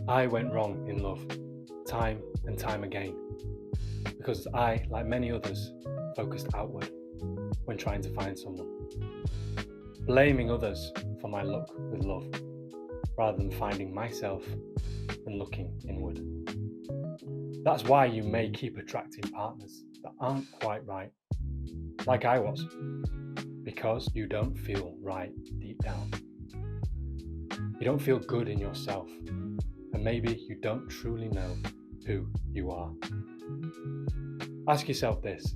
I went wrong in love, time and time again, because I, like many others, focused outward when trying to find someone, blaming others for my luck with love, rather than finding myself and looking inward. That's why you may keep attracting partners that aren't quite right, like I was, because you don't feel right deep down. You don't feel good in yourself, and maybe you don't truly know who you are. Ask yourself this: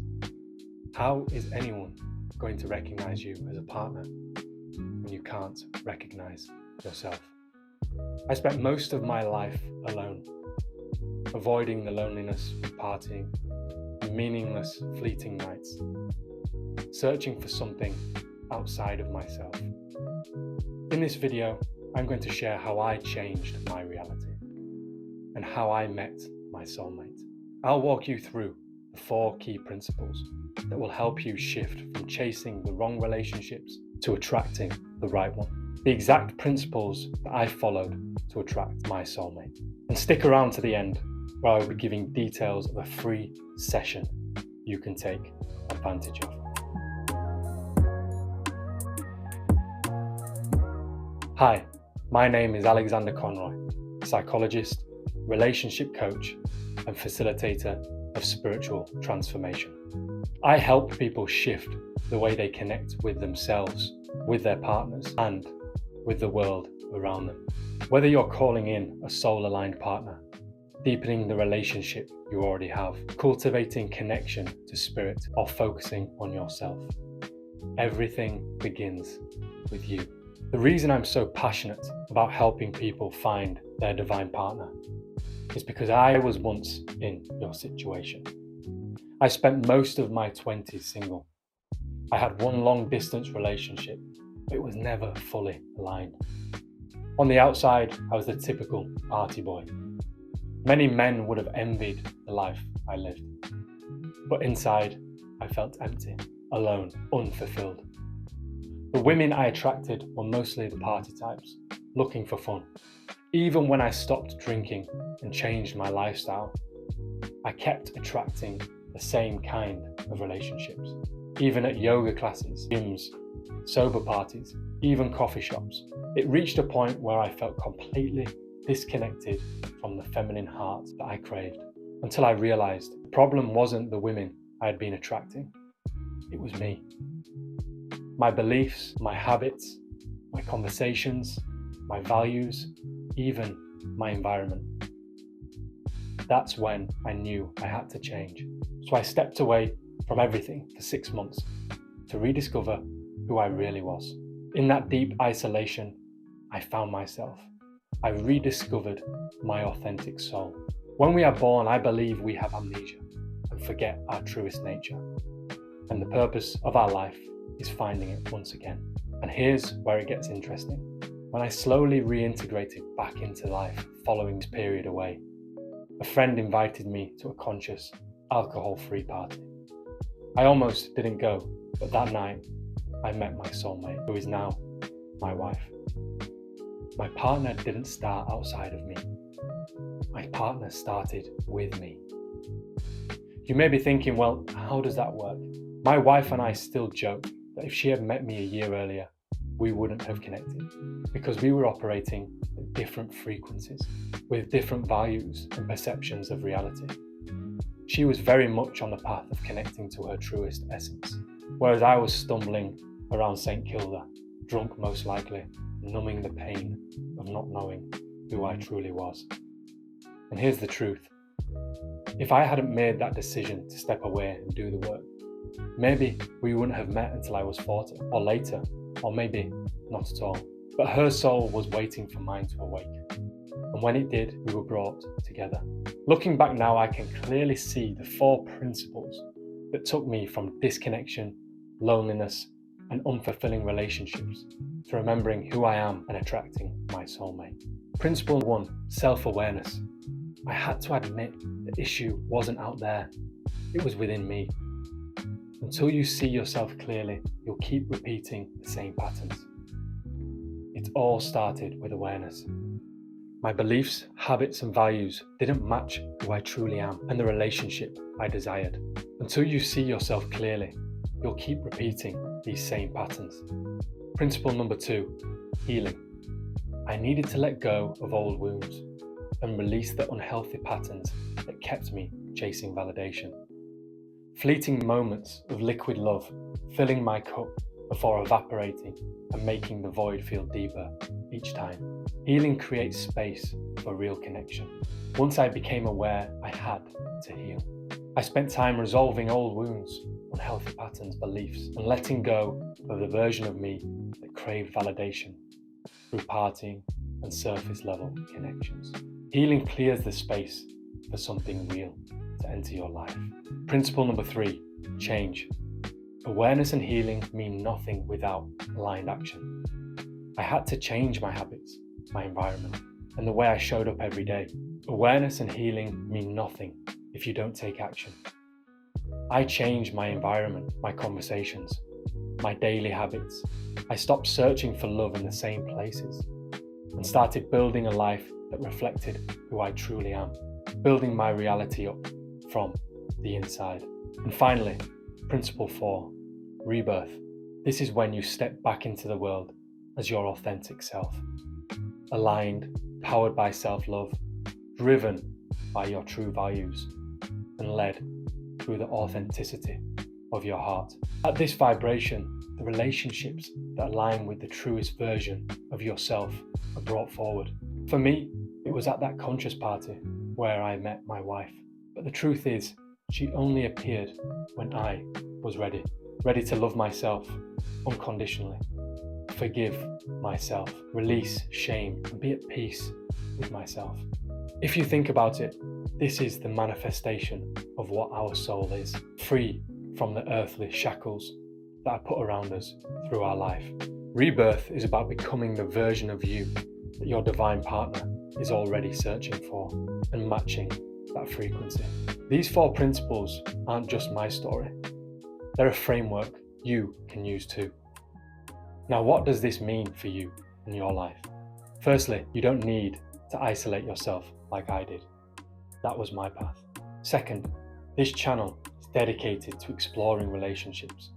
how is anyone going to recognize you as a partner when you can't recognize yourself? I spent most of my life alone, avoiding the loneliness of partying and meaningless fleeting nights, searching for something outside of myself. In this video, I'm going to share how I changed my reality and how I met my soulmate. I'll walk you through the 4 key principles that will help you shift from chasing the wrong relationships to attracting the right one. The exact principles that I followed to attract my soulmate. And stick around to the end, where I will be giving details of a free session you can take advantage of. Hi, my name is Alexander Conroy, psychologist, relationship coach, and facilitator of spiritual transformation. I help people shift the way they connect with themselves, with their partners, and with the world around them. Whether you're calling in a soul-aligned partner, deepening the relationship you already have, cultivating connection to spirit, or focusing on yourself, everything begins with you. The reason I'm so passionate about helping people find their divine partner is because I was once in your situation. I spent most of my 20s single. I had one long-distance relationship, but it was never fully aligned. On the outside, I was the typical party boy. Many men would have envied the life I lived. But inside, I felt empty, alone, unfulfilled. The women I attracted were mostly the party types, looking for fun. Even when I stopped drinking and changed my lifestyle, I kept attracting the same kind of relationships. Even at yoga classes, gyms, sober parties, even coffee shops, it reached a point where I felt completely disconnected from the feminine heart that I craved, until I realized the problem wasn't the women I had been attracting, it was me. My beliefs, my habits, my conversations, my values, even my environment. That's when I knew I had to change. So I stepped away from everything for 6 months to rediscover who I really was. In that deep isolation, I found myself. I rediscovered my authentic soul. When we are born, I believe we have amnesia and forget our truest nature. And the purpose of our life is finding it once again. And here's where it gets interesting. When I slowly reintegrated back into life following this period away, a friend invited me to a conscious, alcohol-free party. I almost didn't go, but that night I met my soulmate, who is now my wife. My partner didn't start outside of me. My partner started with me. You may be thinking, well, how does that work? My wife and I still joke that if she had met me a year earlier, we wouldn't have connected, because we were operating at different frequencies, with different values and perceptions of reality. She was very much on the path of connecting to her truest essence, whereas I was stumbling around St. Kilda, drunk most likely, numbing the pain of not knowing who I truly was. And here's the truth. If I hadn't made that decision to step away and do the work, maybe we wouldn't have met until I was 40, or later, or maybe not at all. But her soul was waiting for mine to awake. And when it did, we were brought together. Looking back now, I can clearly see the 4 principles that took me from disconnection, loneliness, and unfulfilling relationships to remembering who I am and attracting my soulmate. Principle 1, self-awareness. I had to admit the issue wasn't out there, it was within me. Until you see yourself clearly, you'll keep repeating the same patterns. It all started with awareness. My beliefs, habits, and values didn't match who I truly am and the relationship I desired. Until you see yourself clearly, you'll keep repeating these same patterns. Principle number 2, healing. I needed to let go of old wounds and release the unhealthy patterns that kept me chasing validation. Fleeting moments of liquid love, filling my cup before evaporating and making the void feel deeper each time. Healing creates space for real connection. Once I became aware, I had to heal. I spent time resolving old wounds, unhealthy patterns, beliefs, and letting go of the version of me that craved validation through partying and surface level connections. Healing clears the space for something real to enter your life. Principle number 3, change. Awareness and healing mean nothing without aligned action. I had to change my habits, my environment, and the way I showed up every day. Awareness and healing mean nothing if you don't take action. I changed my environment, my conversations, my daily habits. I stopped searching for love in the same places and started building a life that reflected who I truly am, building my reality up from the inside. And finally, principle 4, rebirth. This is when you step back into the world as your authentic self, aligned, powered by self-love, driven by your true values, and led through the authenticity of your heart. At this vibration, the relationships that align with the truest version of yourself are brought forward. For me, it was at that conscious party where I met my wife. But the truth is, she only appeared when I was ready to love myself unconditionally, forgive myself, release shame, and be at peace with myself. If you think about it, this is the manifestation of what our soul is, free from the earthly shackles that are put around us through our life. Rebirth is about becoming the version of you that your divine partner is already searching for and matching that frequency. These 4 principles aren't just my story. They're a framework you can use too. Now, what does this mean for you in your life? Firstly, you don't need to isolate yourself like I did. That was my path. Second, this channel is dedicated to exploring relationships,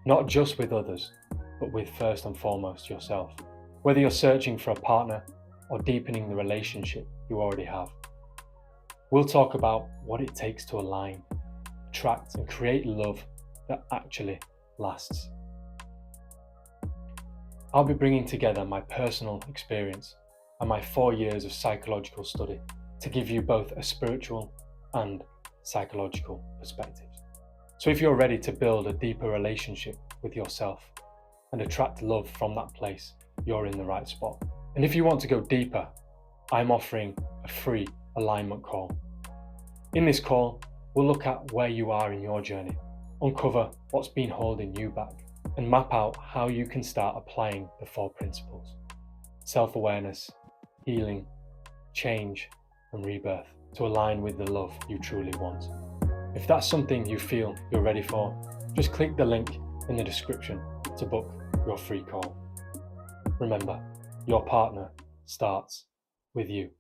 not just with others, but with first and foremost yourself. Whether you're searching for a partner or deepening the relationship you already have. We'll talk about what it takes to align, attract, and create love that actually lasts. I'll be bringing together my personal experience and my 4 years of psychological study to give you both a spiritual and psychological perspective. So if you're ready to build a deeper relationship with yourself and attract love from that place, you're in the right spot. And if you want to go deeper, I'm offering a free alignment call. In this call, we'll look at where you are in your journey, uncover what's been holding you back, and map out how you can start applying the 4 principles: self-awareness, healing, change, and rebirth to align with the love you truly want. If that's something you feel you're ready for, just click the link in the description to book your free call. Remember, your partner starts with you.